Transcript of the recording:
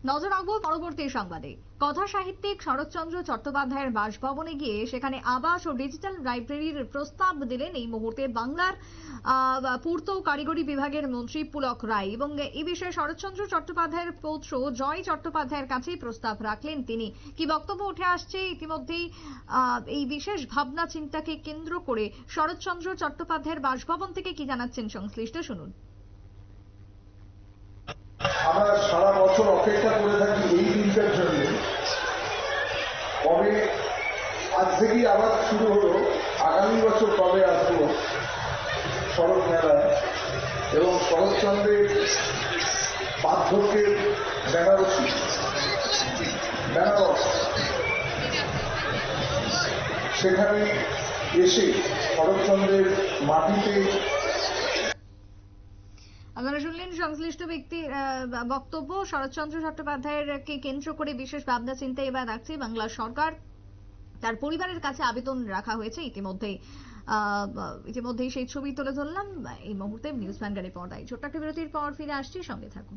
নজর রাখবো পরবর্তী সংবাদে। কথা সাহিত্যিক শরৎচন্দ্র চট্টোপাধ্যায়ের বাসভবনে গিয়ে সেখানে আবাস ও ডিজিটাল লাইব্রেরির প্রস্তাব দিলেন এই মুহূর্তে বাংলার পূর্ত কারিগরি বিভাগের মন্ত্রী পুলক রায়, এবং এই বিষয়ে শরৎচন্দ্র চট্টোপাধ্যায়ের পৌত্র জয় চট্টোপাধ্যায়ের কাছেই প্রস্তাব রাখলেন তিনি। কি বক্তব্য উঠে আসছে ইতিমধ্যেই এই বিশেষ ভাবনা চিন্তাকে কেন্দ্র করে শরৎচন্দ্র চট্টোপাধ্যায়ের বাসভবন থেকে কি জানাচ্ছেন সংশ্লিষ্ট, শুনুন। আমরা সারা বছর অপেক্ষা করে থাকি এই দিনটার জন্য, কবে আজ থেকেই আবার শুরু হলো, আগামী বছর কবে আসবো শরৎ মেলায় এবং শরৎচন্দ্রের বার্ধক্যের বেনারস সেখানে এসে শরৎচন্দ্রের মাটিতে। আপনারা শুনলেন সংশ্লিষ্ট ব্যক্তির বক্তব্য। শরৎচন্দ্র চট্টোপাধ্যায়ের কে কেন্দ্র করে বিশেষ ভাবনা চিন্তা এবার রাখছে বাংলা সরকার। তার পরিবারের কাছে আবেদন রাখা হয়েছে ইতিমধ্যেই সেই ছবি তুলে ধরলাম এই মুহূর্তে নিউজ ভ্যানগার্ডের পর্দায়। ছোট্ট একটা বিরতির পর ফিরে আসছি, সঙ্গে থাকুন।